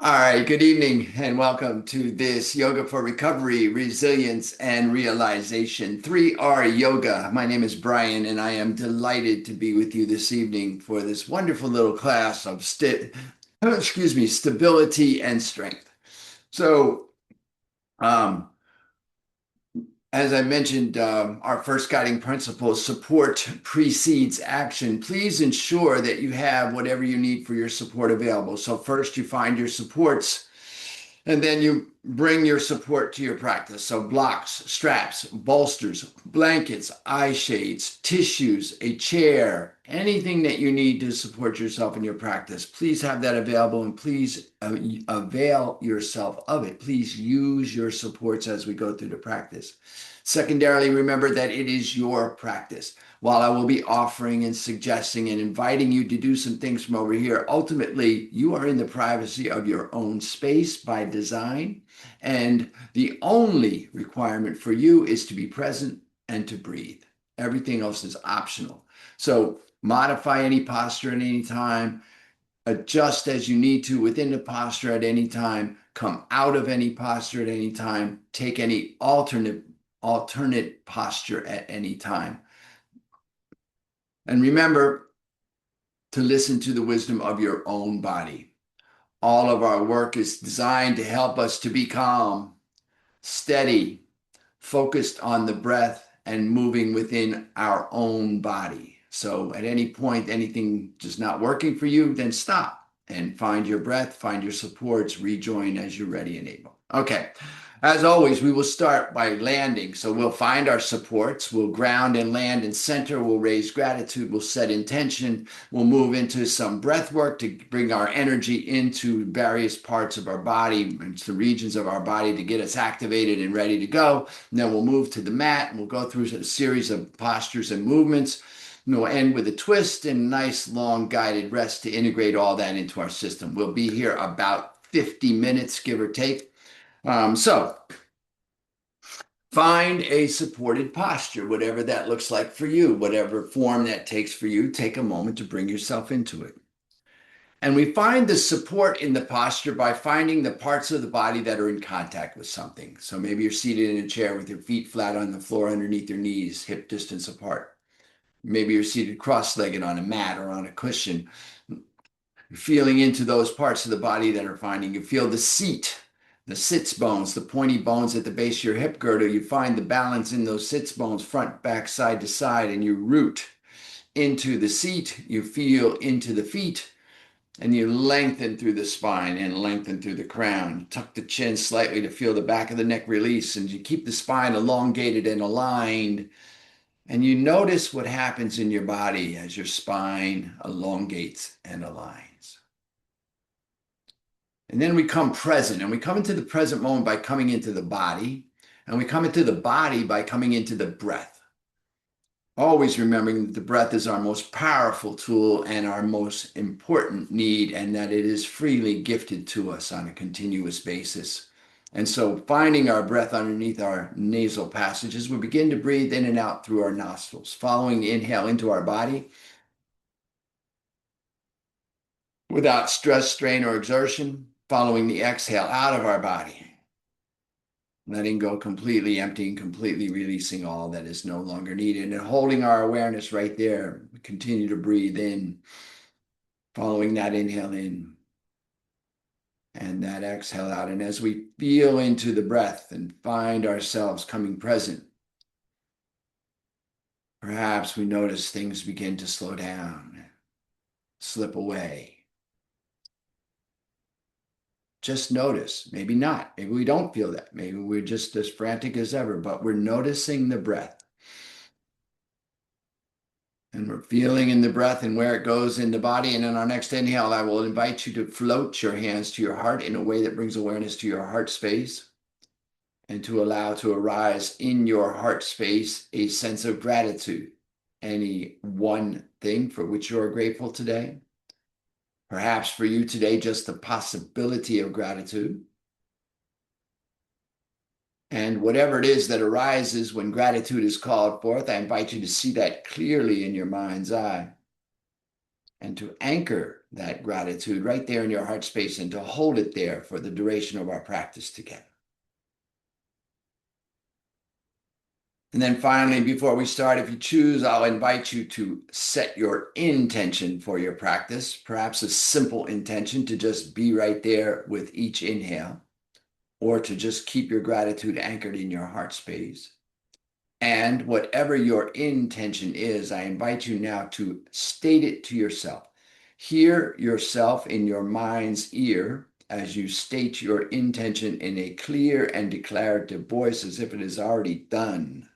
All right, good evening and welcome to this Yoga for Recovery, Resilience, and Realization 3R Yoga. My name is Brian, and I am delighted to be with you this evening for this wonderful little class of stability and strength. So, um, as I mentioned, our first guiding principle, support precedes action. Please ensure that you have whatever you need for your support available. So first you find your supports, and then you bring your support to your practice. So blocks, straps, bolsters, blankets, eye shades, tissues, a chair, anything that you need to support yourself in your practice. Please have that available and please avail yourself of it. Please use your supports as we go through the practice. Secondarily, remember that it is your practice. While I will be offering and suggesting and inviting you to do some things from over here, ultimately, you are in the privacy of your own space by design. And the only requirement for you is to be present and to breathe. Everything else is optional. So modify any posture at any time, adjust as you need to within the posture at any time, come out of any posture at any time, take any alternate posture at any time. And remember to listen to the wisdom of your own body. All of our work is designed to help us to be calm, steady, focused on the breath, and moving within our own body. So at any point, anything just not working for you, then stop and find your breath, find your supports, rejoin as you're ready and able. Okay. As always, we will start by landing. So we'll find our supports, we'll ground and land and center, we'll raise gratitude, we'll set intention, we'll move into some breath work to bring our energy into various parts of our body, into regions of our body to get us activated and ready to go. And then we'll move to the mat and we'll go through a series of postures and movements. And we'll end with a twist and a nice long guided rest to integrate all that into our system. We'll be here about 50 minutes, give or take. So find a supported posture, whatever that looks like for you, whatever form that takes for you. Take a moment to bring yourself into it. And we find the support in the posture by finding the parts of the body that are in contact with something. So maybe you're seated in a chair with your feet flat on the floor underneath your knees, hip distance apart. Maybe you're seated cross-legged on a mat or on a cushion. Feeling into those parts of the body that are finding. You feel the seat, the sits bones, the pointy bones at the base of your hip girdle. You find the balance in those sits bones, front, back, side to side, and you root into the seat. You feel into the feet, and you lengthen through the spine and lengthen through the crown. Tuck the chin slightly to feel the back of the neck release, and you keep the spine elongated and aligned. And you notice what happens in your body as your spine elongates and aligns. And then we come present, and we come into the present moment by coming into the body, and we come into the body by coming into the breath. Always remembering that the breath is our most powerful tool and our most important need, and that it is freely gifted to us on a continuous basis. And so finding our breath underneath our nasal passages, we begin to breathe in and out through our nostrils, following the inhale into our body without stress, strain, or exertion, following the exhale out of our body, letting go completely, emptying, completely releasing all that is no longer needed, and holding our awareness right there. We continue to breathe in, following that inhale in and that exhale out. And as we feel into the breath and find ourselves coming present, perhaps we notice things begin to slow down, slip away. Just notice, maybe not, maybe we don't feel that, maybe we're just as frantic as ever, but we're noticing the breath. And we're feeling in the breath and where it goes in the body. And in our next inhale, I will invite you to float your hands to your heart in a way that brings awareness to your heart space and to allow to arise in your heart space a sense of gratitude. Any one thing for which you are grateful today. Perhaps for you today, just the possibility of gratitude. And whatever it is that arises when gratitude is called forth, I invite you to see that clearly in your mind's eye. and to anchor that gratitude right there in your heart space and to hold it there for the duration of our practice together. And then finally, before we start, if you choose, I'll invite you to set your intention for your practice, perhaps a simple intention to just be right there with each inhale, or to just keep your gratitude anchored in your heart space. And whatever your intention is, I invite you now to state it to yourself. Hear yourself in your mind's ear as you state your intention in a clear and declarative voice as if it is already done.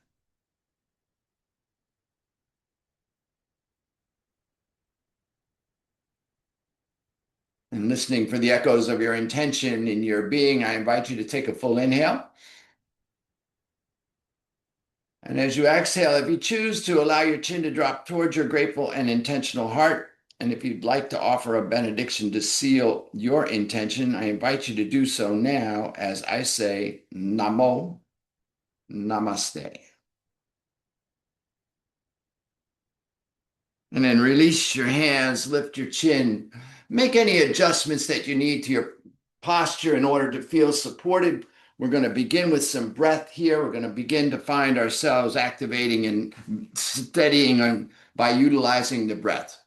And listening for the echoes of your intention in your being, I invite you to take a full inhale. And as you exhale, if you choose to allow your chin to drop towards your grateful and intentional heart, and if you'd like to offer a benediction to seal your intention, I invite you to do so now as I say, Namo, Namaste. And then release your hands, lift your chin, make any adjustments that you need to your posture in order to feel supported. We're going to begin with some breath here. We're going to begin to find ourselves activating and steadying by utilizing the breath.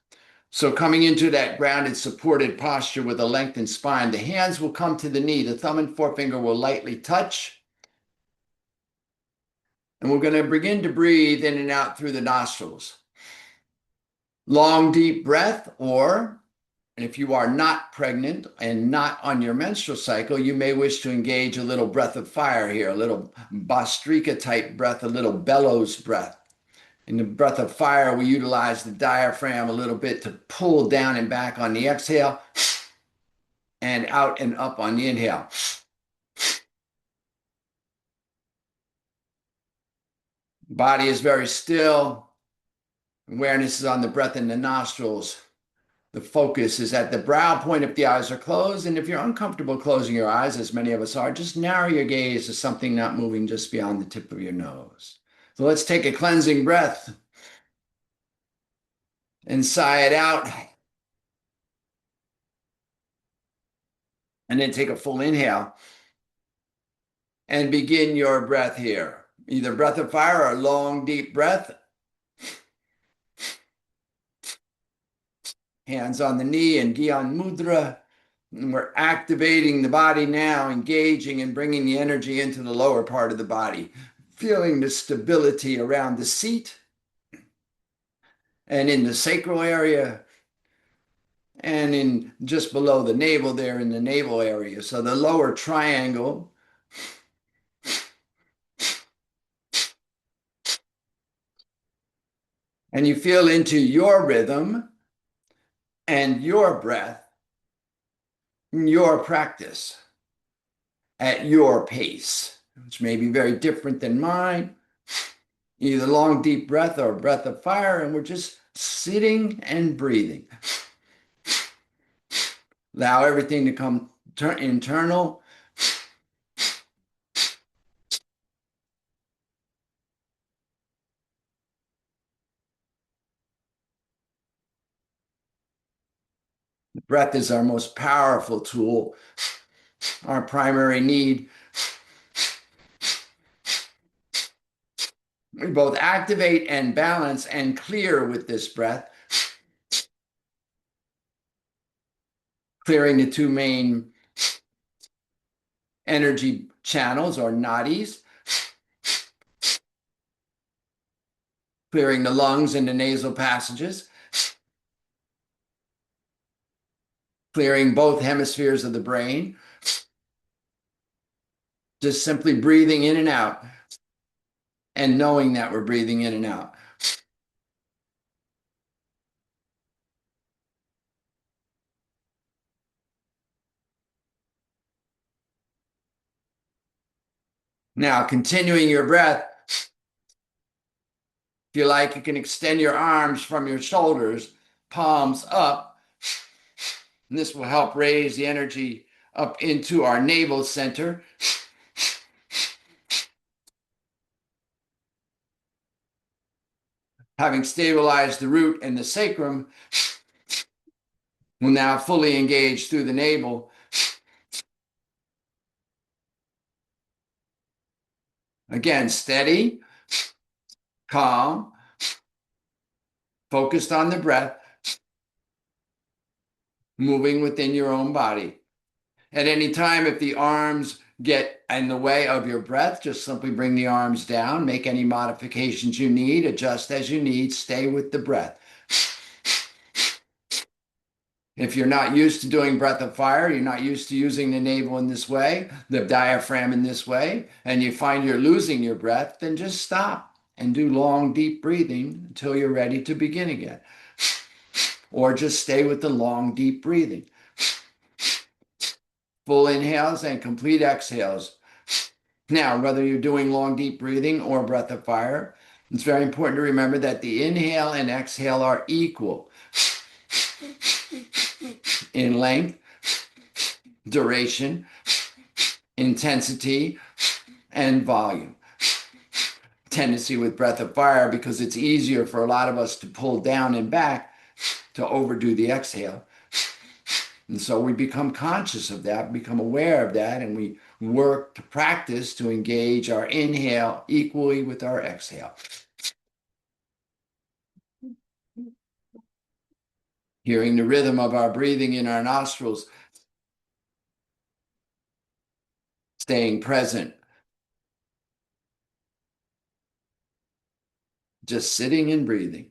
So coming into that grounded, supported posture with a lengthened spine, the hands will come to the knee. The thumb and forefinger will lightly touch. And we're going to begin to breathe in and out through the nostrils. Long, deep breath, or if you are not pregnant and not on your menstrual cycle, you may wish to engage a little breath of fire here, a little Bhastrika type breath, a little bellows breath. In the breath of fire, we utilize the diaphragm a little bit to pull down and back on the exhale and out and up on the inhale. Body is very still. Awareness is on the breath in the nostrils. The focus is at the brow point if the eyes are closed. And if you're uncomfortable closing your eyes, as many of us are, just narrow your gaze to something not moving just beyond the tip of your nose. So let's take a cleansing breath and sigh it out. And then take a full inhale and begin your breath here. Either breath of fire or a long, deep breath. Hands on the knee and Gyan Mudra. And we're activating the body now, engaging and bringing the energy into the lower part of the body, feeling the stability around the seat and in the sacral area and in just below the navel there in the navel area. So the lower triangle and you feel into your rhythm and your breath, your practice at your pace, which may be very different than mine, either long, deep breath or a breath of fire, and we're just sitting and breathing. Allow everything to come internal. The breath is our most powerful tool, our primary need. We both activate and balance and clear with this breath, clearing the two main energy channels or nadis, clearing the lungs and the nasal passages, clearing both hemispheres of the brain, just simply breathing in and out and knowing that we're breathing in and out. Now, continuing your breath, if you like, you can extend your arms from your shoulders, palms up, and this will help raise the energy up into our navel center. Having stabilized the root and the sacrum, will now fully engage through the navel. Again, steady, calm, focused on the breath, moving within your own body. At any time, if the arms get in the way of your breath, just simply bring the arms down, make any modifications you need, adjust as you need, stay with the breath. If you're not used to doing breath of fire, you're not used to using the navel in this way, the diaphragm in this way, and you find you're losing your breath, then just stop and do long, deep breathing until you're ready to begin again. Or just stay with the long, deep breathing. Full inhales and complete exhales. Now, whether you're doing long, deep breathing or breath of fire, it's very important to remember that the inhale and exhale are equal in length, duration, intensity, and volume. Tendency with breath of fire, because it's easier for a lot of us to pull down and back, to overdo the exhale. And so we become conscious of that, become aware of that, and we work to practice to engage our inhale equally with our exhale. Hearing the rhythm of our breathing in our nostrils, staying present, just sitting and breathing.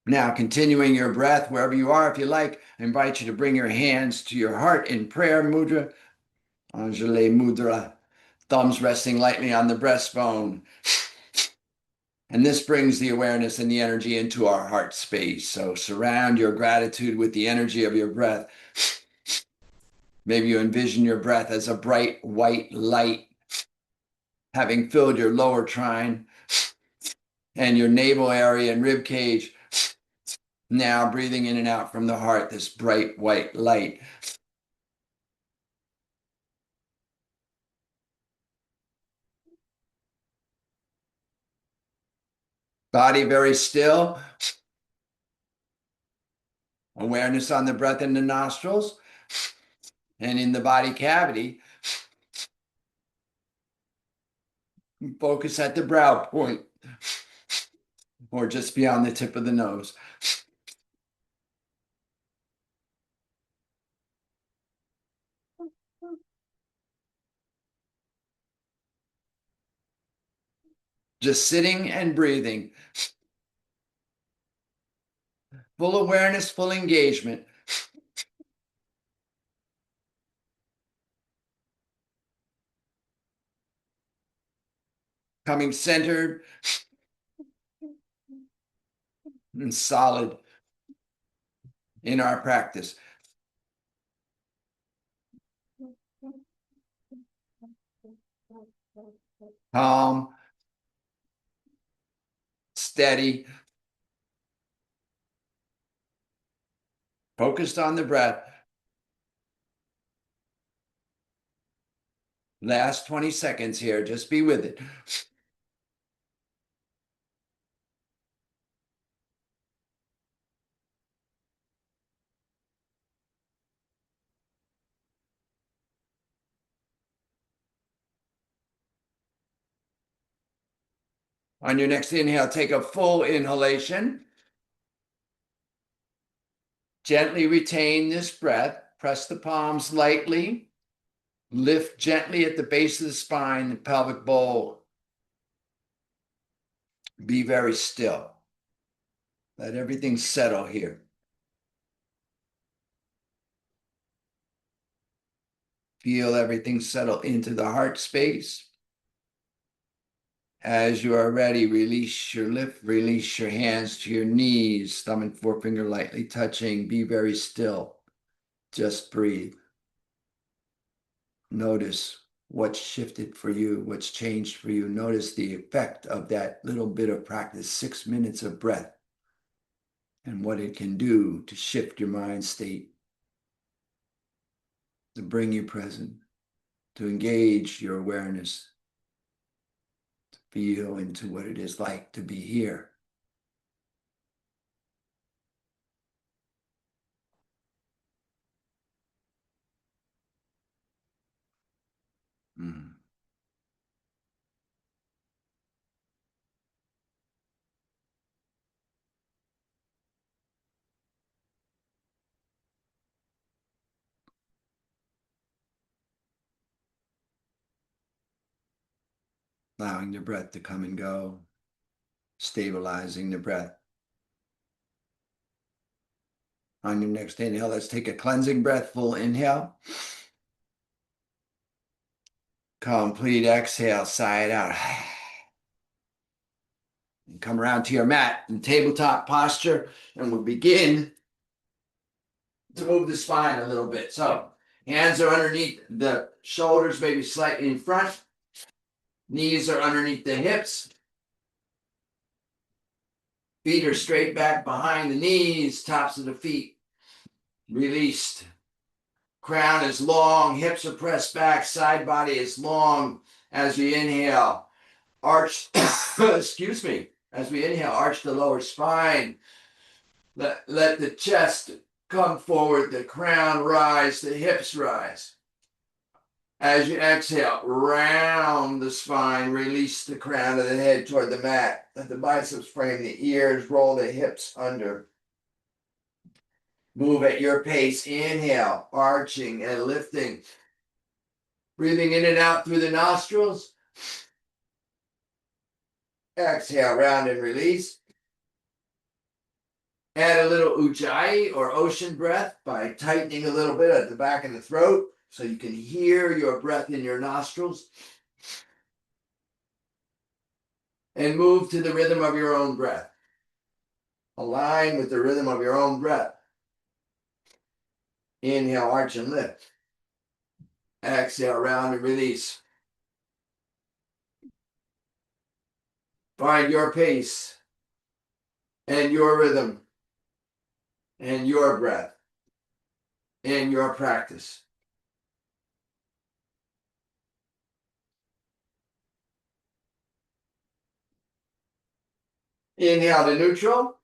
Now, continuing your breath wherever you are, if you like, I invite you to bring your hands to your heart in prayer mudra, Anjali mudra, thumbs resting lightly on the breastbone. And this brings the awareness and the energy into our heart space. So surround your gratitude with the energy of your breath. Maybe you envision your breath as a bright white light, having filled your lower trine and your navel area and rib cage. Now breathing in and out from the heart, this bright white light. Body very still. Awareness on the breath in the nostrils and in the body cavity. Focus at the brow point or just beyond the tip of the nose. Just sitting and breathing. Full awareness, full engagement. Coming centered and solid in our practice. Calm, steady, focused on the breath. Last 20 seconds here, just be with it. On your next inhale, take a full inhalation. Gently retain this breath. Press the palms lightly. Lift gently at the base of the spine, the pelvic bowl. Be very still. Let everything settle here. Feel everything settle into the heart space. As you are ready, release your lift, release your hands to your knees, thumb and forefinger lightly touching. Be very still. Just breathe. Notice what's shifted for you, what's changed for you. Notice the effect of that little bit of practice, 6 minutes of breath, and what it can do to shift your mind state, to bring you present, to engage your awareness Feel into what it is like to be here. Mm. Allowing the breath to come and go, stabilizing the breath. On your next inhale, let's take a cleansing breath, full inhale. Complete exhale, sigh it out. And come around to your mat in tabletop posture, and we'll begin to move the spine a little bit. So hands are underneath the shoulders, maybe slightly in front. Knees are underneath the hips. Feet are straight back behind the knees, tops of the feet released. Crown is long, hips are pressed back, side body is long. As we inhale, arch, excuse me, as we inhale, arch the lower spine. Let the chest come forward, the crown rise, the hips rise. As you exhale, round the spine, release the crown of the head toward the mat. Let the biceps frame the ears, roll the hips under. Move at your pace. Inhale, arching and lifting. Breathing in and out through the nostrils. Exhale, round and release. Add a little ujjayi or ocean breath by tightening a little bit at the back of the throat so you can hear your breath in your nostrils. And move to the rhythm of your own breath. Align with the rhythm of your own breath. Inhale, arch and lift. Exhale, round and release. Find your pace and your rhythm and your breath and your practice. Inhale to neutral.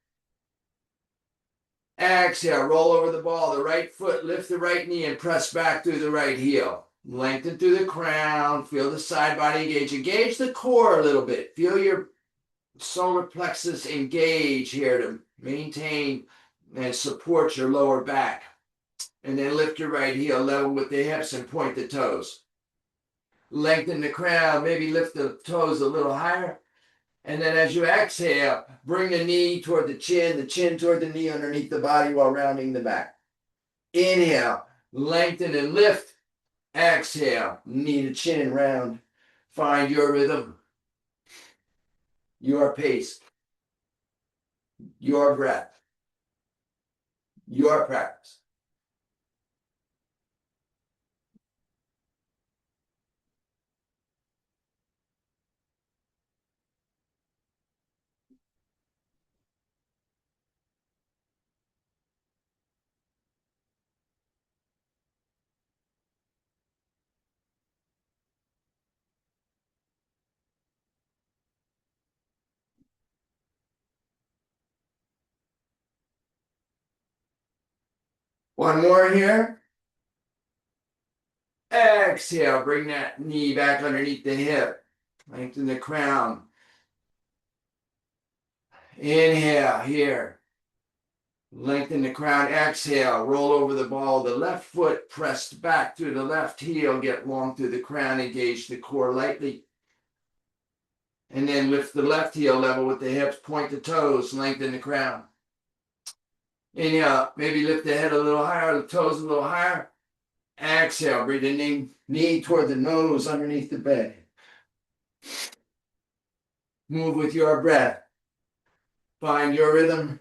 Exhale, roll over the ball. The right foot, lift the right knee and press back through the right heel. Lengthen through the crown. Feel the side body engage. Engage the core a little bit. Feel your solar plexus engage here to maintain and support your lower back. And then lift your right heel level with the hips and point the toes. Lengthen the crown, maybe lift the toes a little higher. And then as you exhale, bring the knee toward the chin toward the knee underneath the body while rounding the back. Inhale, lengthen and lift. Exhale, knee to chin round. Find your rhythm, your pace, your breath, your practice. One more here. Exhale, bring that knee back underneath the hip. Lengthen the crown. Inhale here. Lengthen the crown. Exhale, roll over the ball. The left foot pressed back through the left heel. Get long through the crown. Engage the core lightly. And then lift the left heel level with the hips. Point the toes. Lengthen the crown. Inhale, maybe lift the head a little higher. The toes a little higher. Exhale, bring the knee toward the nose underneath the bed. Move with your breath. Find your rhythm,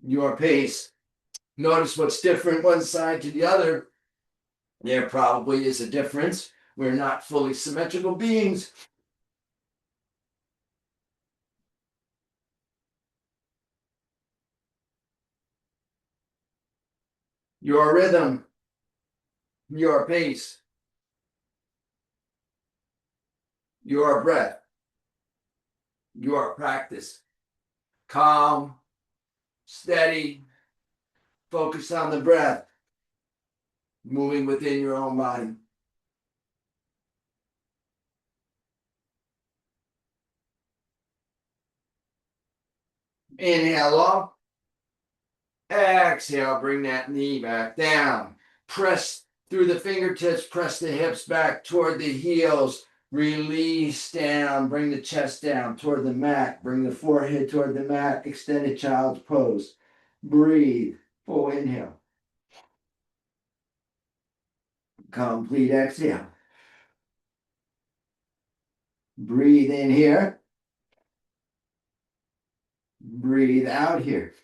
your pace. Notice what's different one side to the other. There probably is a difference. We're not fully symmetrical beings. Your rhythm, your pace, your breath. your practice. Calm, steady, focus on the breath, moving within your own body. Inhale up. Exhale, bring that knee back down. Press through the fingertips, press the hips back toward the heels. Release down, bring the chest down toward the mat. Bring the forehead toward the mat. Extended child's pose. Breathe. Full inhale. Complete exhale. Breathe in here. Breathe out here.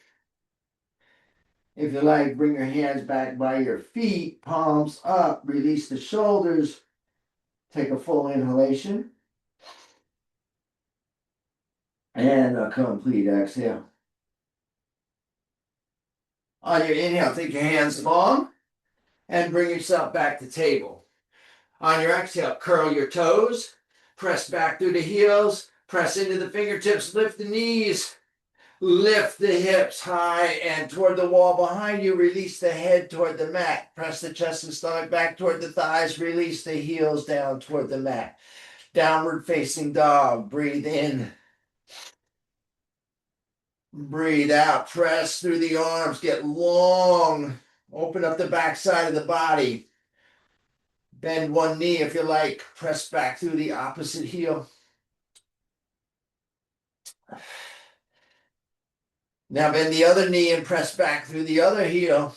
If you like, bring your hands back by your feet, palms up, release the shoulders. Take a full inhalation. And a complete exhale. On your inhale, take your hands long and bring yourself back to table. On your exhale, curl your toes, press back through the heels, press into the fingertips, lift the knees, lift the hips high and toward the wall behind you. Release the head toward the mat. Press the chest and stomach back toward the thighs. Release the heels down toward the mat. Downward facing dog. Breathe in. Breathe out. Press through the arms. Get long. Open up the back side of the body. Bend one knee if you like. Press back through the opposite heel. Now bend the other knee and press back through the other heel.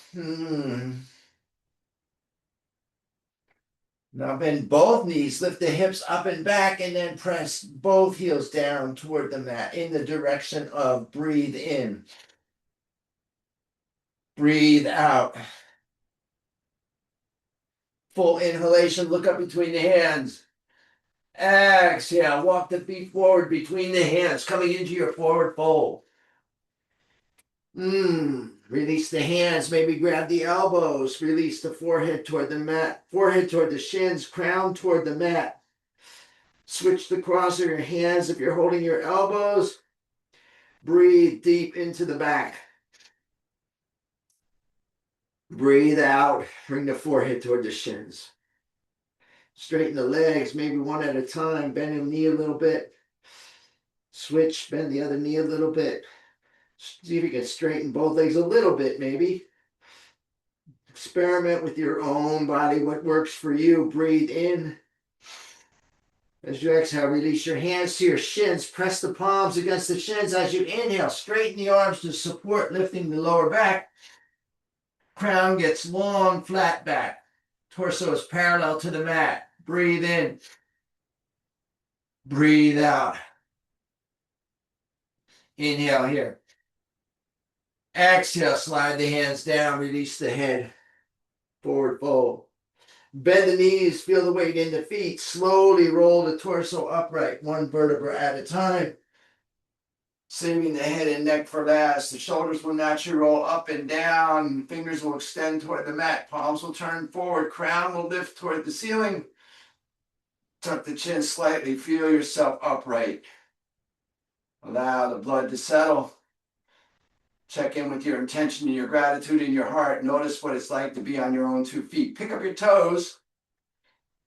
Now bend both knees, lift the hips up and back, and then press both heels down toward the mat in the direction of breathe in. Breathe out. Full inhalation, look up between the hands. Exhale, walk the feet forward between the hands, coming into your forward fold. Release the hands, maybe grab the elbows, release the forehead toward the mat, forehead toward the shins, crown toward the mat. Switch the cross of your hands if you're holding your elbows. Breathe deep into the back. Breathe out, bring the forehead toward the shins. Straighten the legs, maybe one at a time, bend the knee a little bit. Switch, bend the other knee a little bit. See if you can straighten both legs a little bit, maybe. Experiment with your own body, what works for you. Breathe in. As you exhale, release your hands to your shins. Press the palms against the shins as you inhale. Straighten the arms to support lifting the lower back. Crown gets long, flat back. Torso is parallel to the mat. Breathe in. Breathe out. Inhale here. Exhale, slide the hands down, release the head. Forward fold. Bend the knees, feel the weight in the feet. Slowly roll the torso upright, one vertebra at a time. Saving the head and neck for last. The shoulders will naturally roll up and down. Fingers will extend toward the mat. Palms will turn forward. Crown will lift toward the ceiling. Tuck the chin slightly. Feel yourself upright. Allow the blood to settle. Check in with your intention and your gratitude in your heart. Notice what it's like to be on your own 2 feet. Pick up your toes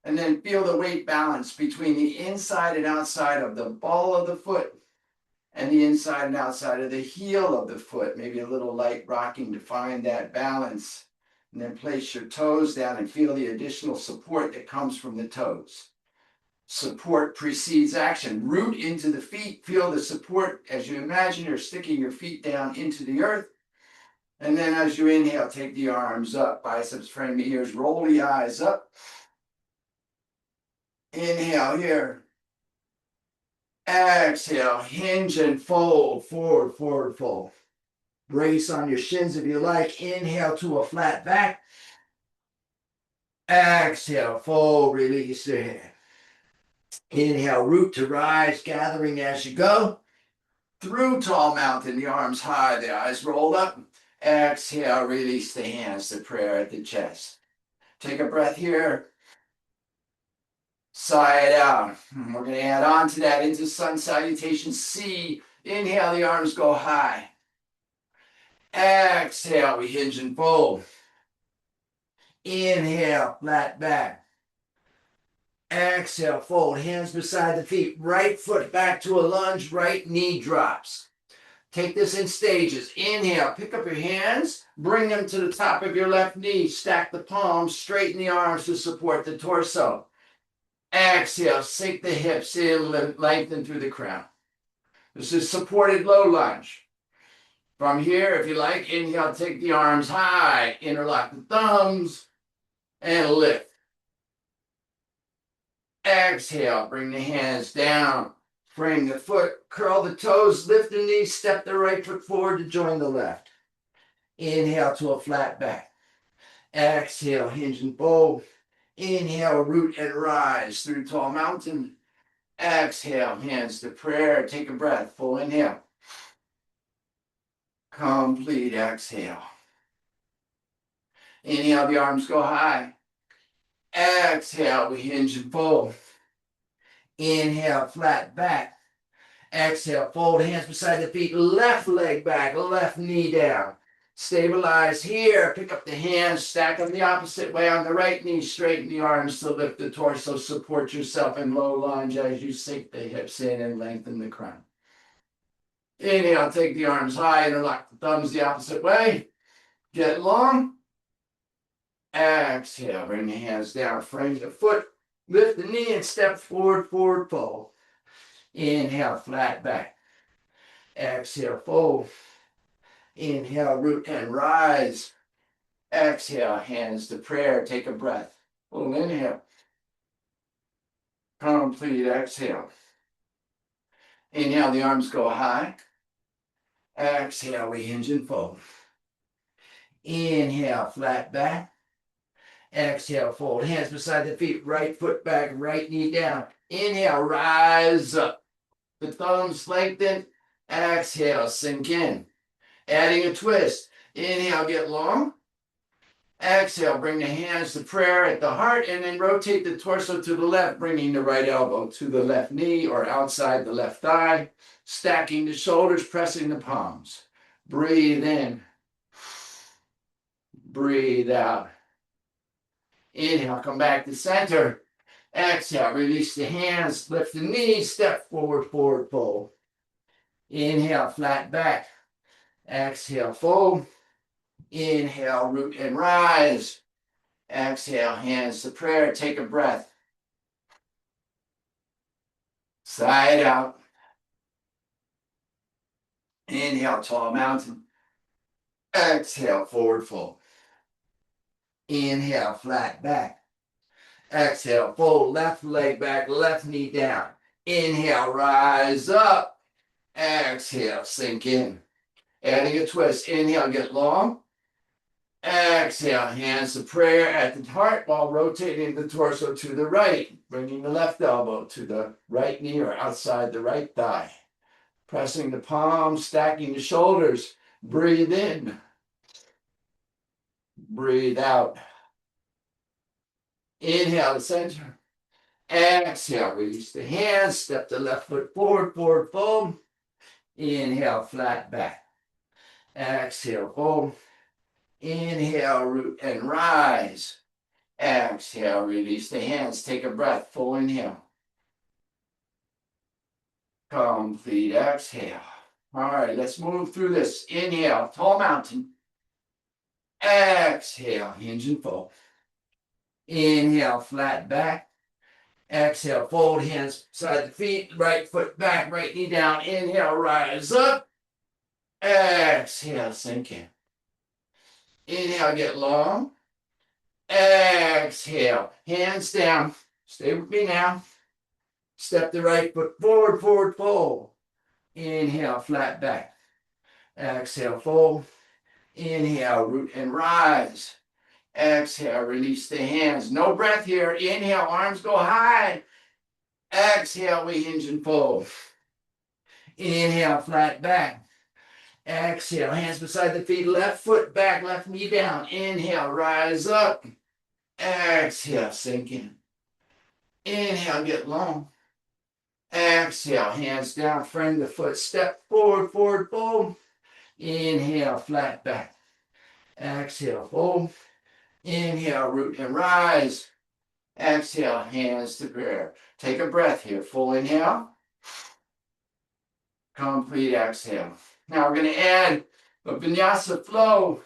and then feel the weight balance between the inside and outside of the ball of the foot and the inside and outside of the heel of the foot. Maybe a little light rocking to find that balance. And then place your toes down and feel the additional support that comes from the toes. Support precedes action. Root into the feet. Feel the support as you imagine you're sticking your feet down into the earth. And then as you inhale, take the arms up. Biceps frame the ears. Roll the eyes up. Inhale here. Exhale. Hinge and fold. Forward, forward, fold. Brace on your shins if you like. Inhale to a flat back. Exhale. Fold. Release the head. Inhale, root to rise, gathering as you go. Through tall mountain, the arms high, the eyes rolled up. Exhale, release the hands to prayer at the chest. Take a breath here. Sigh it out. We're going to add on to that into sun salutation C. Inhale, the arms go high. Exhale, we hinge and fold. Inhale, flat back. Exhale, fold, hands beside the feet. Right foot back to a lunge, right knee drops. Take this in stages. Inhale, pick up your hands, bring them to the top of your left knee. Stack the palms, straighten the arms to support the torso. Exhale, sink the hips in, lengthen through the crown. This is supported low lunge. From here, if you like, inhale, take the arms high, interlock the thumbs, and lift. Exhale, bring the hands down, frame the foot, curl the toes, lift the knees, step the right foot forward to join the left. Inhale to a flat back. Exhale, hinge and fold. Inhale, root and rise through tall mountain. Exhale, hands to prayer. Take a breath, full inhale. Complete exhale. Inhale, the arms go high. Exhale, we hinge and fold. Inhale, flat back. Exhale, fold hands beside the feet, left leg back, left knee down. Stabilize here, pick up the hands, stack them the opposite way on the right knee, straighten the arms to lift the torso, support yourself in low lunge as you sink the hips in and lengthen the crown. Inhale, take the arms high, interlock the thumbs the opposite way. Get long. Exhale, bring the hands down, frame the foot, lift the knee and step forward, forward fold. Inhale, flat back. Exhale, fold. Inhale, root and rise. Exhale, hands to prayer. Take a breath. Full inhale. Complete exhale. Inhale, the arms go high. Exhale, we hinge and fold. Inhale, flat back. Exhale, fold. Hands beside the feet. Right foot back, right knee down. Inhale, rise up. The thumbs lengthen. Exhale, sink in. Adding a twist. Inhale, get long. Exhale, bring the hands to prayer at the heart and then rotate the torso to the left, bringing the right elbow to the left knee or outside the left thigh. Stacking the shoulders, pressing the palms. Breathe in. Breathe out. Inhale, come back to center. Exhale, release the hands, lift the knees, step forward, forward fold. Inhale, flat back. Exhale, fold. Inhale, root and rise. Exhale, hands to prayer. Take a breath. Side out. Inhale, tall mountain. Exhale, forward fold. Inhale, flat back. Exhale, fold left leg back, left knee down. Inhale, rise up. Exhale, sink in. Adding a twist. Inhale, get long. Exhale, hands to prayer at the heart while rotating the torso to the right, bringing the left elbow to the right knee or outside the right thigh. Pressing the palms, stacking the shoulders. Breathe in. Breathe out. Inhale to center. Exhale, release the hands. Step the left foot forward, forward fold. Inhale, flat back. Exhale, fold. Inhale, root and rise. Exhale, release the hands. Take a breath. Full inhale. Complete exhale. All right, let's move through this. Inhale, tall mountain. Exhale, hinge and fold. Inhale, flat back. Exhale, fold hands beside the feet. Right foot back, right knee down. Inhale, rise up. Exhale, sink in. Inhale, get long. Exhale, hands down. Stay with me now. Step the right foot forward, forward fold. Inhale, flat back. Exhale, fold. Inhale, root and rise. Exhale, release the hands. No breath here. Inhale, arms go high. Exhale, we hinge and fold. Inhale, flat back. Exhale, hands beside the feet. Left foot back, left knee down. Inhale, rise up. Exhale, sink in. Inhale, get long. Exhale, hands down, frame the foot, step forward, forward fold. Inhale, flat back. Exhale, fold. Inhale, root and rise. Exhale, hands to prayer. Take a breath here. Full inhale. Complete exhale. Now we're going to add a vinyasa flow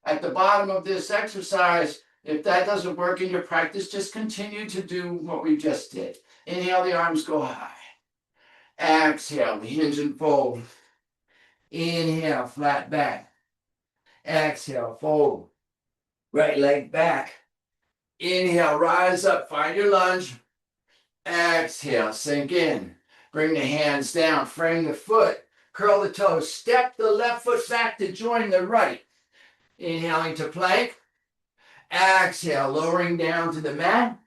at the bottom of this exercise. If that doesn't work in your practice, just continue to do what we just did. Inhale, the arms go high. Exhale, hinge and fold. Inhale, flat back. Exhale, fold. Right leg back. Inhale, rise up, find your lunge. Exhale, sink in. Bring the hands down, frame the foot, curl the toes, step the left foot back to join the right. Inhaling to plank. Exhale, lowering down to the mat.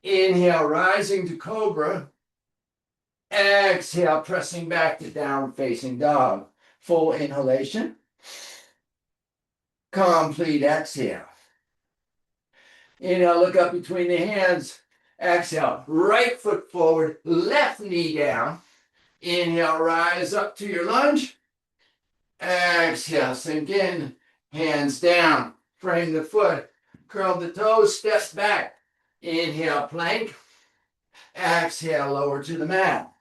Inhale, rising to cobra. Exhale, pressing back to down facing dog. Full inhalation. Complete exhale. Inhale, look up between the hands. Exhale, right foot forward, left knee down. Inhale, rise up to your lunge. Exhale, sink in. Hands down, frame the foot, curl the toes, step back. Inhale, plank. Exhale, lower to the mat.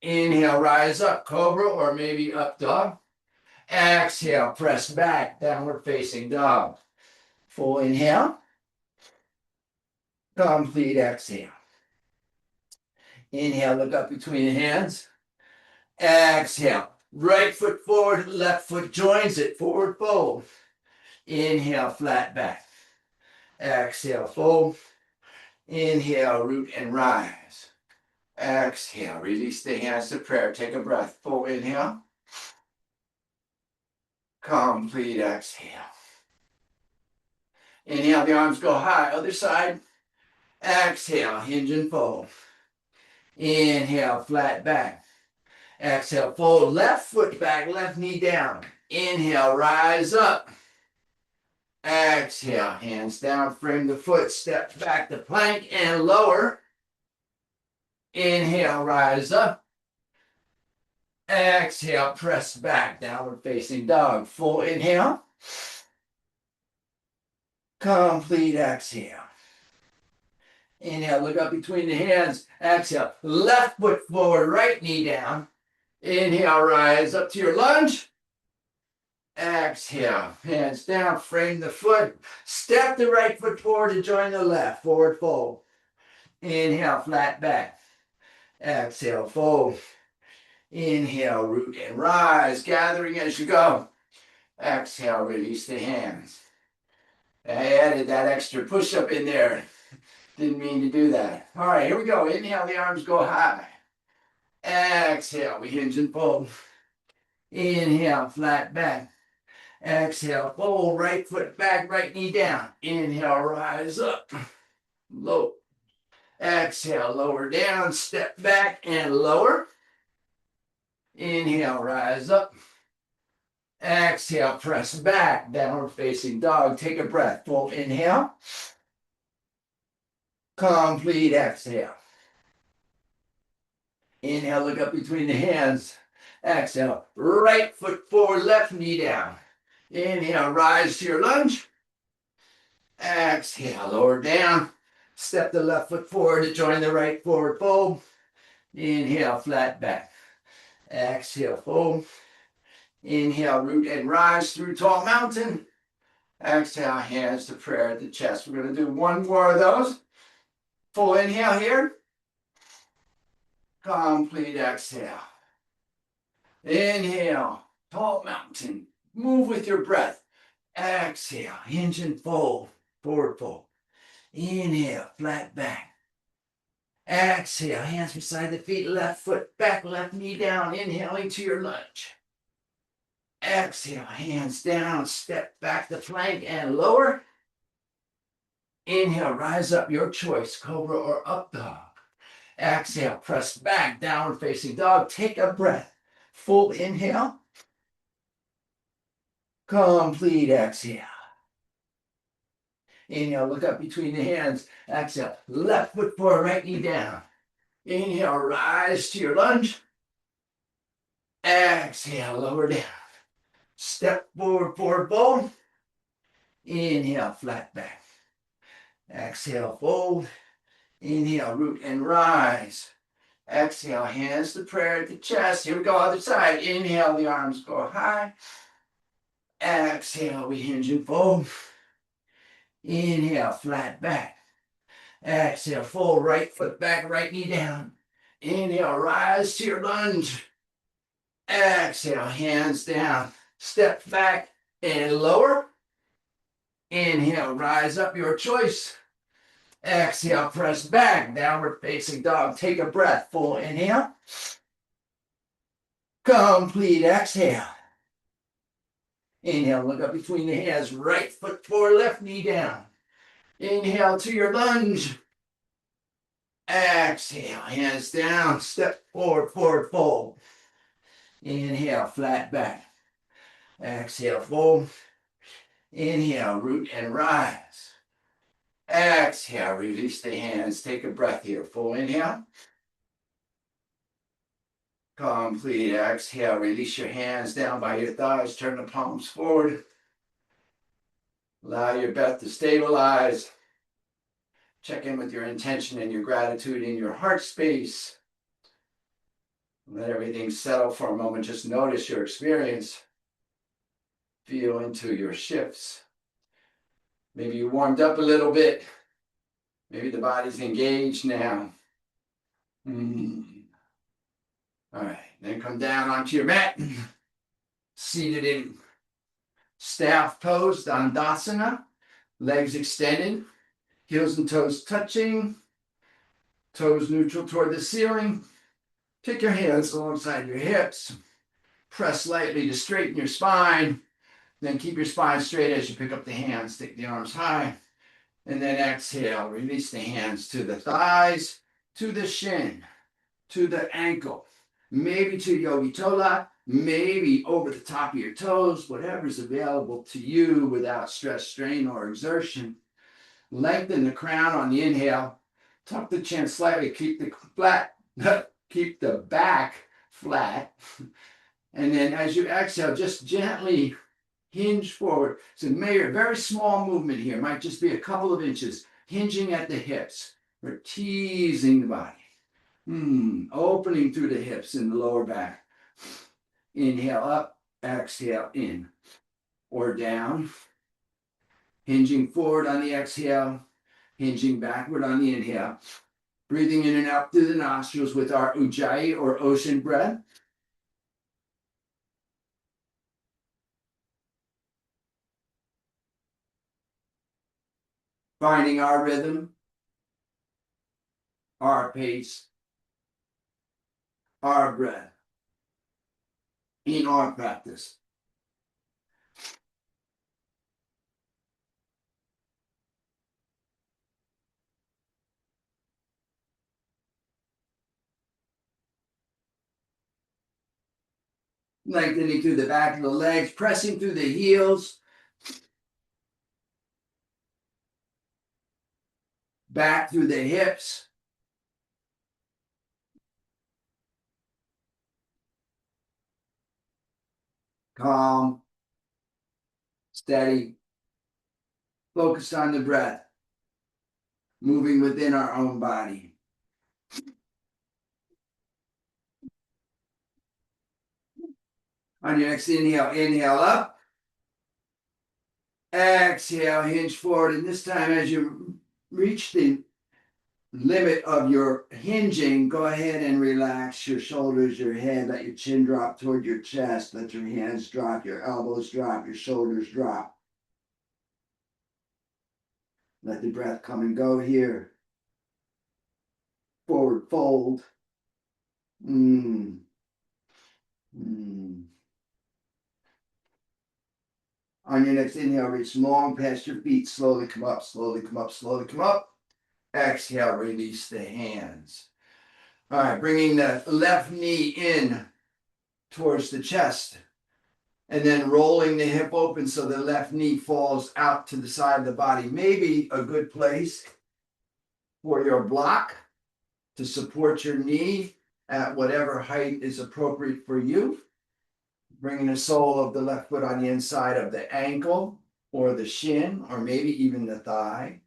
Inhale, rise up, cobra or maybe up dog. Exhale, press back, downward facing dog. Full inhale. Complete exhale. Inhale, look up between the hands. Exhale, right foot forward, left foot joins it, forward fold. Inhale, flat back. Exhale, fold. Inhale, root and rise. Exhale, release the hands to prayer. Take a breath. Full inhale. Complete exhale. Inhale, the arms go high. Other side. Exhale, hinge and fold. Inhale, flat back. Exhale, fold. Left foot back, left knee down. Inhale, rise up. Exhale, hands down, frame the foot, step back to plank and lower. Inhale, rise up. Exhale, press back, downward facing dog. Full inhale. Complete exhale. Inhale, look up between the hands. Exhale, left foot forward, right knee down. Inhale, rise up to your lunge. Exhale, hands down, frame the foot. Step the right foot forward to join the left, forward fold. Inhale, flat back. Exhale, fold. Inhale, root and rise, gathering as you go. Exhale, release the hands. I added that extra push-up in there. Didn't mean to do that. All right, here we go. Inhale, the arms go high. Exhale, we hinge and fold. Inhale, flat back. Exhale, fold, right foot back, right knee down. Inhale, rise up. Low. Exhale, lower down, step back and lower. Inhale, rise up. Exhale, press back, downward facing dog. Take a breath. Full inhale. Complete exhale. Inhale, look up between the hands. Exhale, right foot forward, left knee down. Inhale, rise to your lunge. Exhale, lower down. Step the left foot forward to join the right forward fold. Inhale, flat back. Exhale, fold. Inhale, root and rise through tall mountain. Exhale, hands to prayer at the chest. We're going to do one more of those. Full inhale here. Complete exhale. Inhale, tall mountain. Move with your breath. Exhale, hinge and fold, forward fold. Inhale, flat back. Exhale, hands beside the feet, left foot back, left knee down. Inhaling to your lunge. Exhale, hands down, step back to plank and lower. Inhale, rise up, your choice, cobra or up dog. Exhale, press back, downward facing dog. Take a breath. Full inhale. Complete exhale. Inhale, look up between the hands. Exhale, left foot forward, right knee down. Inhale, rise to your lunge. Exhale, lower down. Step forward, forward fold. Inhale, flat back. Exhale, fold. Inhale, root and rise. Exhale, hands to prayer at the chest. Here we go, other side. Inhale, the arms go high. Exhale, we hinge and fold. Inhale, flat back. Exhale, fold, right foot back, right knee down. Inhale, rise to your lunge. Exhale, hands down. Step back and lower. Inhale, rise up, your choice. Exhale, press back, downward facing dog. Take a breath, full inhale. Complete exhale. Inhale, look up between the hands, right foot forward, left knee down. Inhale to your lunge. Exhale, hands down, step forward, forward fold. Inhale, flat back. Exhale, fold. Inhale, root and rise. Exhale, release the hands. Take a breath here. Full inhale. Complete exhale. Release your hands down by your thighs. Turn the palms forward. Allow your breath to stabilize. Check in with your intention and your gratitude in your heart space. Let everything settle for a moment. Just notice your experience. Feel into your shifts. Maybe you warmed up a little bit. Maybe the body's engaged now. All right, then come down onto your mat. Seated in staff pose, Dandasana. Legs extended, heels and toes touching, toes neutral toward the ceiling. Take your hands alongside your hips. Press lightly to straighten your spine. Then keep your spine straight as you pick up the hands. Take the arms high. And then exhale. Release the hands to the thighs, to the shin, to the ankle. Maybe to Yogi Tola. Maybe over the top of your toes. Whatever's available to you without stress, strain, or exertion. Lengthen the crown on the inhale. Tuck the chin slightly. Keep the flat. Keep the back flat. And then as you exhale, just gently hinge forward. It's a very small movement here. Might just be a couple of inches. Hinging at the hips. We're teasing the body. Opening through the hips in the lower back. Inhale up. Exhale in. Or down. Hinging forward on the exhale. Hinging backward on the inhale. Breathing in and out through the nostrils with our Ujjayi or ocean breath. Finding our rhythm, our pace, our breath in our practice. Lengthening through the back of the legs, pressing through the heels. Back through the hips. Calm, steady, focused on the breath, moving within our own body. On your next inhale, inhale up. Exhale, hinge forward. And this time, as you reach the limit of your hinging, go ahead and relax your shoulders, your head. Let your chin drop toward your chest. Let your hands drop, your elbows drop, your shoulders drop. Let the breath come and go here. Forward fold. On your next inhale, reach long past your feet. Slowly come up, slowly come up, slowly come up. Exhale, release the hands. All right, bringing the left knee in towards the chest. and then rolling the hip open so the left knee falls out to the side of the body. Maybe a good place for your block to support your knee at whatever height is appropriate for you. Bringing the sole of the left foot on the inside of the ankle or the shin, or maybe even the thigh.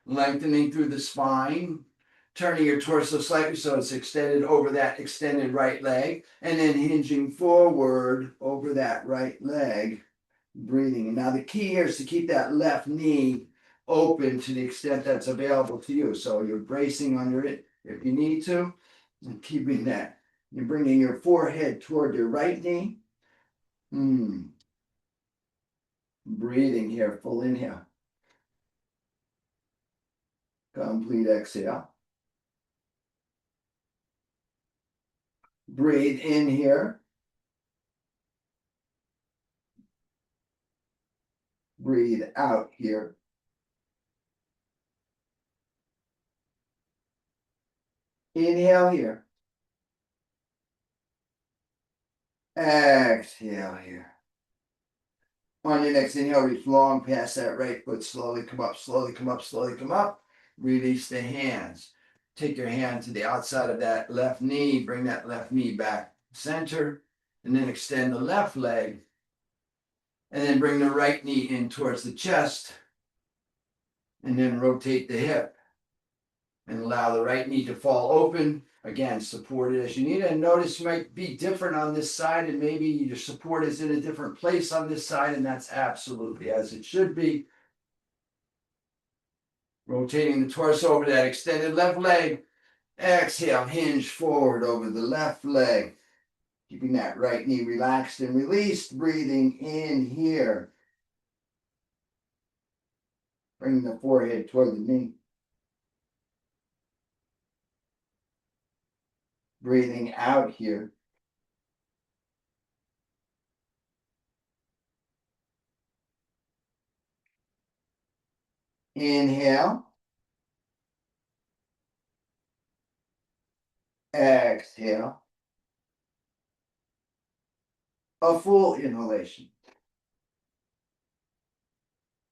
Lengthening through the spine, turning your torso slightly so it's extended over that extended right leg, and then hinging forward over that right leg, breathing. And now the key here is to keep that left knee open to the extent that's available to you. So you're bracing under it if you need to, and keeping that. You're bringing your forehead toward your right knee. Breathing here, full inhale. Complete exhale. Breathe in here. Breathe out here. Inhale here. Exhale here. On your next inhale, reach long past that right foot. Slowly come up, slowly come up, slowly come up. Release the hands. Take your hand to the outside of that left knee. Bring that left knee back center. And then extend the left leg. And then bring the right knee in towards the chest. And then rotate the hip. And allow the right knee to fall open. Again, support it as you need it. And notice it might be different on this side, and maybe your support is in a different place on this side, and that's absolutely as it should be. Rotating the torso over that extended left leg. Exhale, hinge forward over the left leg. Keeping that right knee relaxed and released. Breathing in here. Bringing the forehead toward the knee. Breathing out here. Inhale. Exhale. A full inhalation.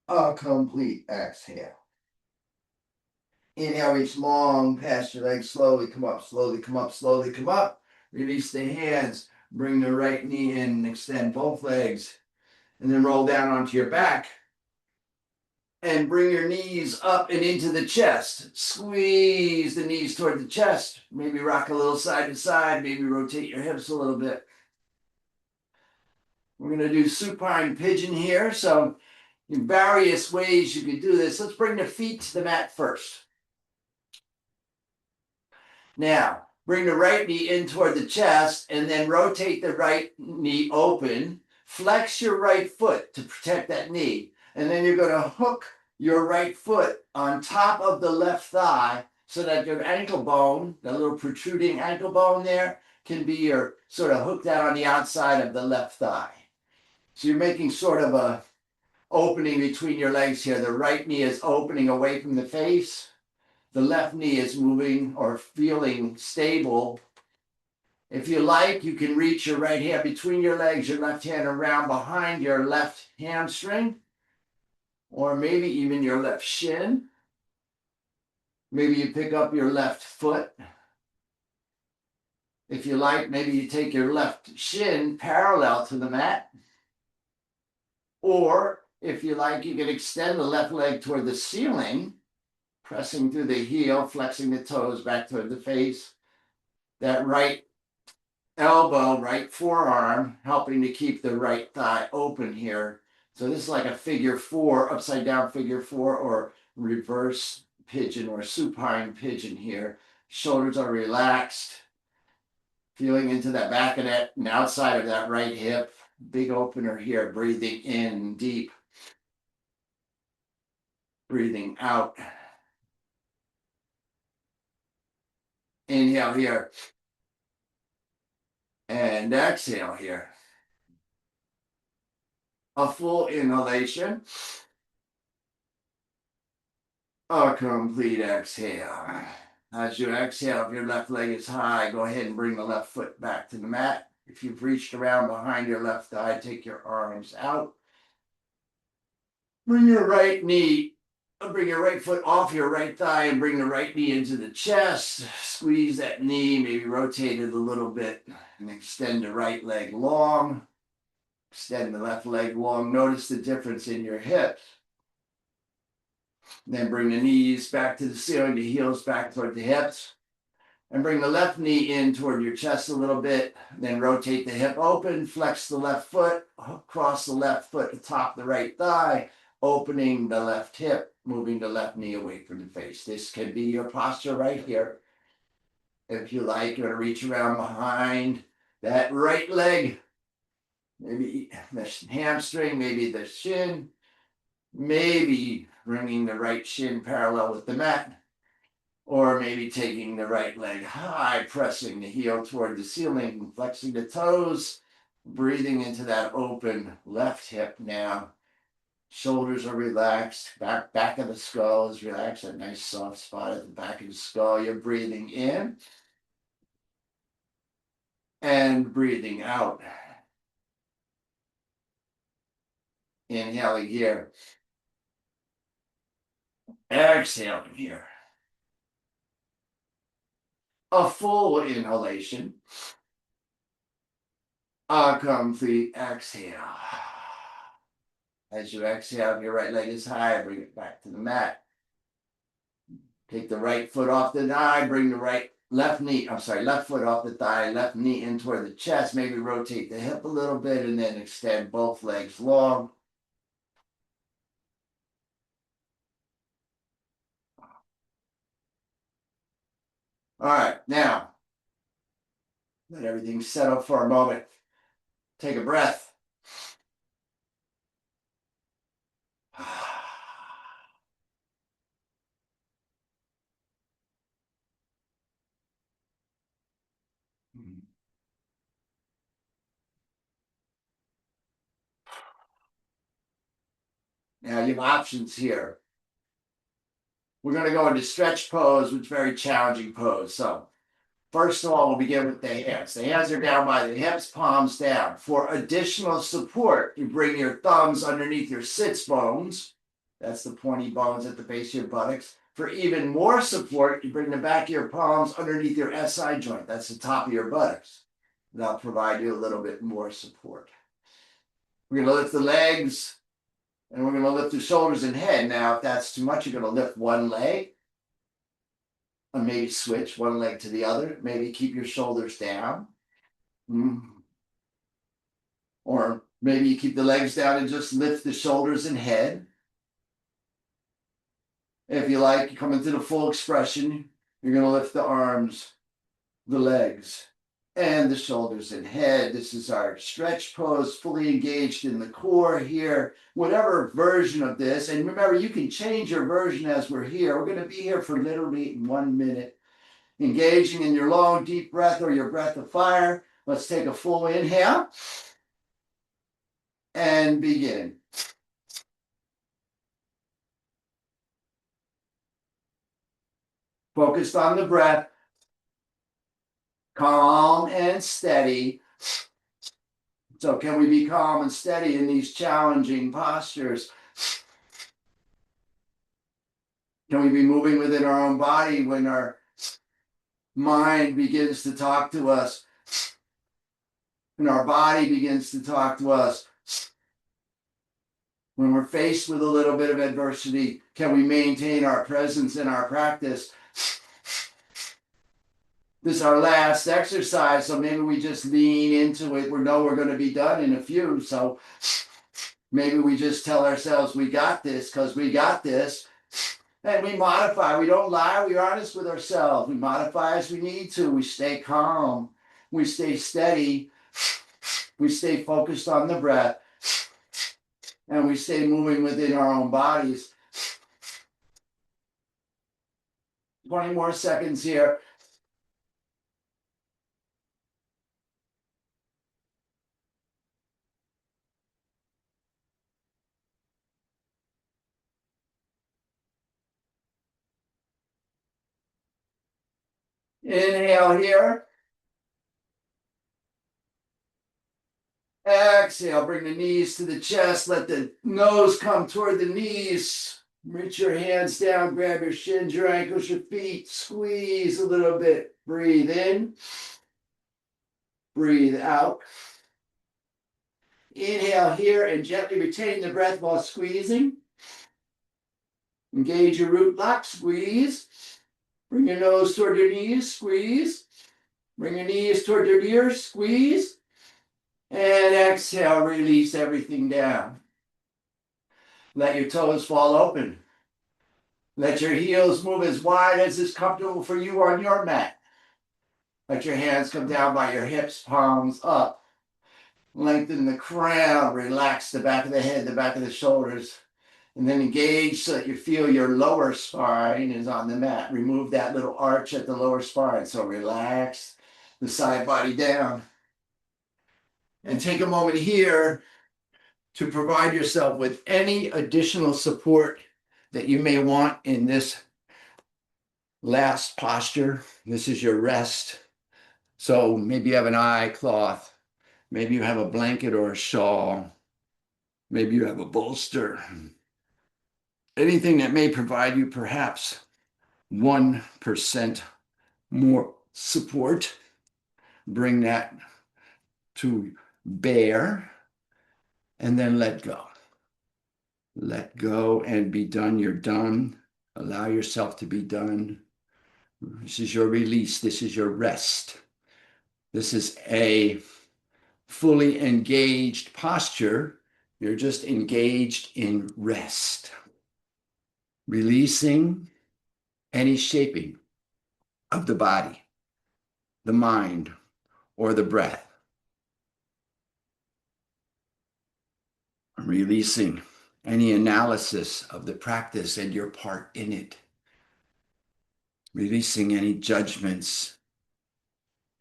A complete exhale. Inhale, reach long past your legs. Slowly come up, slowly come up, slowly come up. Release the hands. Bring the right knee in and extend both legs. And then roll down onto your back. And bring your knees up and into the chest. Squeeze the knees toward the chest. Maybe rock a little side to side. Maybe rotate your hips a little bit. We're going to do supine pigeon here. So in various ways you could do this. Let's bring the feet to the mat first. Now, bring the right knee in toward the chest and then rotate the right knee open. Flex your right foot to protect that knee. And then you're going to hook your right foot on top of the left thigh so that your ankle bone, the little protruding ankle bone there, can be your sort of hooked out on the outside of the left thigh. So you're making sort of a opening between your legs here. The right knee is opening away from the face. The left knee is moving or feeling stable. If you like, you can reach your right hand between your legs, your left hand around behind your left hamstring, or maybe even your left shin. Maybe you pick up your left foot. If you like, maybe you take your left shin parallel to the mat. Or if you like, you can extend the left leg toward the ceiling, pressing through the heel, flexing the toes back toward the face. That right elbow, right forearm, helping to keep the right thigh open here. So this is like a figure four, upside down figure four, or reverse pigeon or supine pigeon here. Shoulders are relaxed. Feeling into that back of that and outside of that right hip. Big opener here, breathing in deep. Breathing out. Inhale here. And exhale here. A full inhalation. A complete exhale. As you exhale, if your left leg is high, go ahead and bring the left foot back to the mat. If you've reached around behind your left thigh, take your arms out. Bring your right knee, bring your right foot off your right thigh and bring the right knee into the chest. Squeeze that knee, maybe rotate it a little bit and extend the right leg long. Extend the left leg long. Notice the difference in your hips. Then bring the knees back to the ceiling, the heels back toward the hips. And bring the left knee in toward your chest a little bit. Then rotate the hip open, flex the left foot, cross the left foot atop the right thigh, opening the left hip, moving the left knee away from the face. This can be your posture right here. If you like, you're going to reach around behind that right leg, maybe the hamstring, maybe the shin, maybe bringing the right shin parallel with the mat. Or maybe taking the right leg high, pressing the heel toward the ceiling, flexing the toes, breathing into that open left hip now. Shoulders are relaxed, back of the skull is relaxed, that nice soft spot at the back of the skull. You're breathing in and breathing out. Inhaling here. Exhaling here. A full inhalation. A complete exhale. As you exhale, your right leg is high, bring it back to the mat. Take the right foot off the thigh, bring the left foot off the thigh, left knee in toward the chest. Maybe rotate the hip a little bit and then extend both legs long. All right, now let everything settle for a moment. Take a breath. Now you have options here. We're going to go into stretch pose, which is a very challenging pose. So first of all, we'll begin with the hands. The hands are down by the hips, palms down. For additional support, you bring your thumbs underneath your sits bones. That's the pointy bones at the base of your buttocks. For even more support, you bring the back of your palms underneath your SI joint. That's the top of your buttocks. That'll provide you a little bit more support. We're going to lift the legs, and we're going to lift the shoulders and head. Now, if that's too much, you're going to lift one leg, and maybe switch one leg to the other. Maybe keep your shoulders down. Or maybe you keep the legs down and just lift the shoulders and head. If you like, you come into the full expression. You're going to lift the arms, the legs, and the shoulders and head. This is our stretch pose, fully engaged in the core here. Whatever version of this, and remember, you can change your version as we're here. We're going to be here for literally 1 minute. Engaging in your long, deep breath or your breath of fire. Let's take a full inhale and begin. Focused on the breath, calm and steady. So can we be calm and steady in these challenging postures? Can we be moving within our own body when our mind begins to talk to us? When our body begins to talk to us? When we're faced with a little bit of adversity, can we maintain our presence in our practice? This is our last exercise, so maybe we just lean into it. We know we're going to be done in a few, so maybe we just tell ourselves we got this because we got this. And we modify. We don't lie. We're honest with ourselves. We modify as we need to. We stay calm. We stay steady. We stay focused on the breath. And we stay moving within our own bodies. 20 more seconds here. Inhale here. Exhale, bring the knees to the chest. Let the nose come toward the knees. Reach your hands down, grab your shins, your ankles, your feet. Squeeze a little bit. Breathe in. Breathe out. Inhale here and gently retain the breath while squeezing. Engage your root block. Squeeze. Bring your nose toward your knees. Squeeze. Bring your knees toward your ears. Squeeze. And exhale, release everything down. Let your toes fall open. Let your heels move as wide as is comfortable for you on your mat. Let your hands come down by your hips, palms up. Lengthen the crown, relax the back of the head, the back of the shoulders, and then engage so that you feel your lower spine is on the mat. Remove that little arch at the lower spine. So relax the side body down. And take a moment here to provide yourself with any additional support that you may want in this last posture. This is your rest. So maybe you have an eye cloth. Maybe you have a blanket or a shawl. Maybe you have a bolster. Anything that may provide you perhaps 1% more support. Bring that to bear and then let go. Let go and be done. You're done. Allow yourself to be done. This is your release. This is your rest. This is a fully engaged posture. You're just engaged in rest. Releasing any shaping of the body, the mind, or the breath. Releasing any analysis of the practice and your part in it. Releasing any judgments,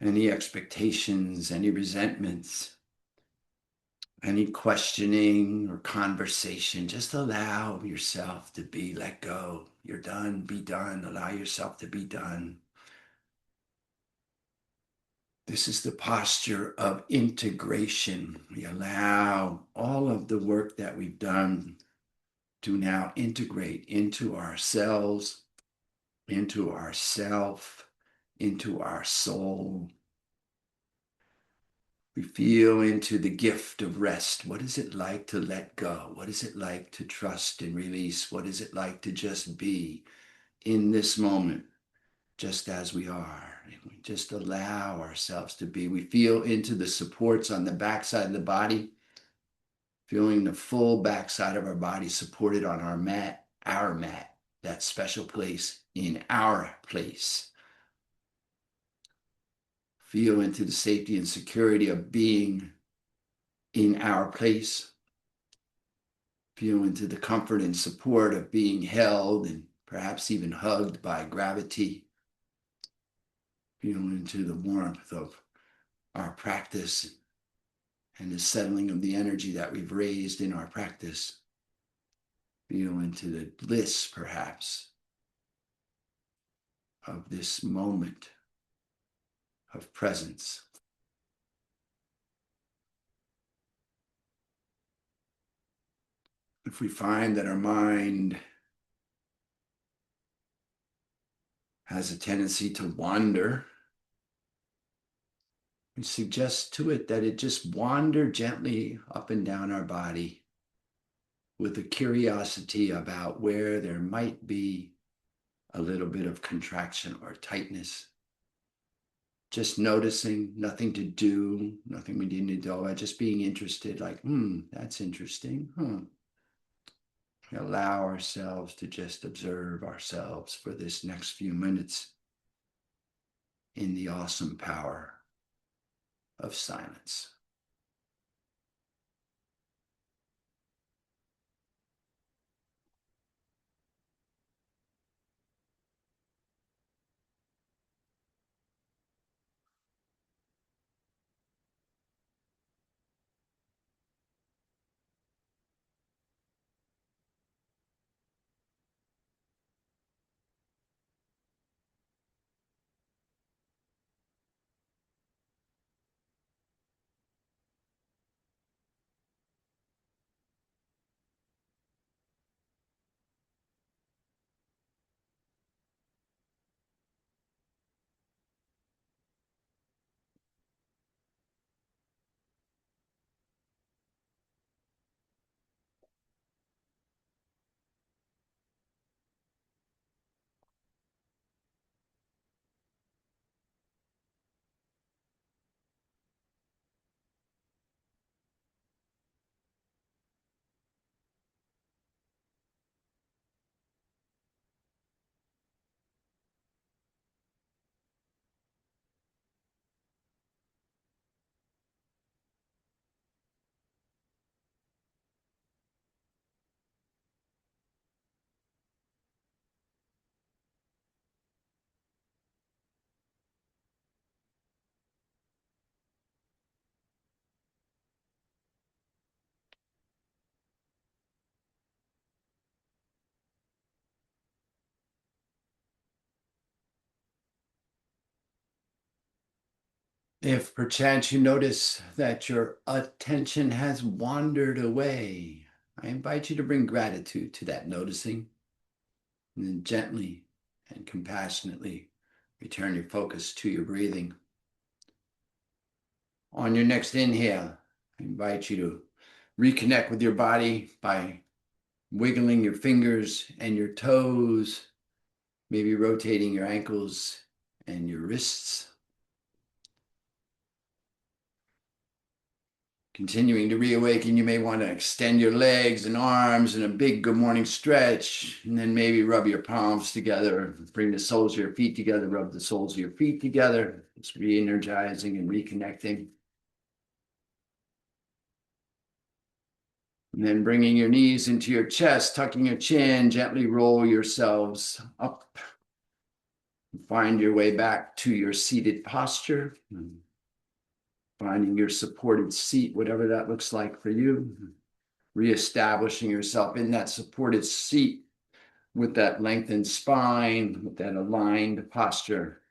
any expectations, any resentments, any questioning or conversation. Just allow yourself to be let go. You're done, be done. Allow yourself to be done. This is the posture of integration. We allow all of the work that we've done to now integrate into ourselves, into ourself, into our soul. We feel into the gift of rest. What is it like to let go? What is it like to trust and release? What is it like to just be in this moment, just as we are? We just allow ourselves to be. We feel into the supports on the backside of the body, feeling the full backside of our body supported on our mat, that special place in our place. Feel into the safety and security of being in our place. Feel into the comfort and support of being held and perhaps even hugged by gravity. Feel into the warmth of our practice and the settling of the energy that we've raised in our practice. Feel into the bliss, perhaps, of this moment of presence. If we find that our mind has a tendency to wander, we suggest to it that it just wander gently up and down our body with a curiosity about where there might be a little bit of contraction or tightness. Just noticing, nothing to do, nothing we need to do about, just being interested, like, that's interesting. We allow ourselves to just observe ourselves for this next few minutes in the awesome power of silence. If perchance you notice that your attention has wandered away, I invite you to bring gratitude to that noticing, and then gently and compassionately return your focus to your breathing. On your next inhale, I invite you to reconnect with your body by wiggling your fingers and your toes, maybe rotating your ankles and your wrists. Continuing to reawaken, you may want to extend your legs and arms in a big good morning stretch, and then maybe rub your palms together, bring the soles of your feet together, rub the soles of your feet together. It's re-energizing and reconnecting. And then bringing your knees into your chest, tucking your chin, gently roll yourselves up. Find your way back to your seated posture. Finding your supported seat, whatever that looks like for you. Reestablishing yourself in that supported seat with that lengthened spine, with that aligned posture.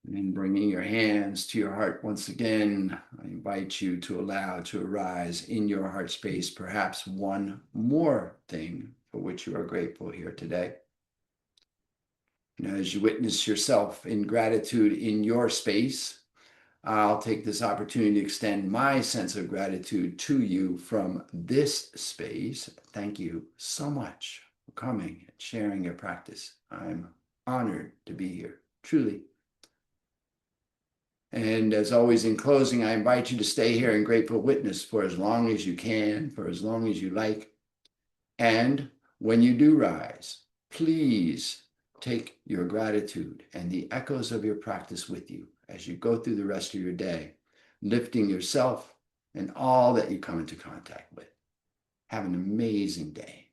And then bringing your hands to your heart once again, I invite you to allow to arise in your heart space perhaps one more thing for which you are grateful here today. And as you witness yourself in gratitude in your space, I'll take this opportunity to extend my sense of gratitude to you from this space. Thank you so much for coming and sharing your practice. I'm honored to be here, truly. And as always, in closing, I invite you to stay here in grateful witness for as long as you can, for as long as you like. And when you do rise, please take your gratitude and the echoes of your practice with you as you go through the rest of your day, lifting yourself and all that you come into contact with. Have an amazing day.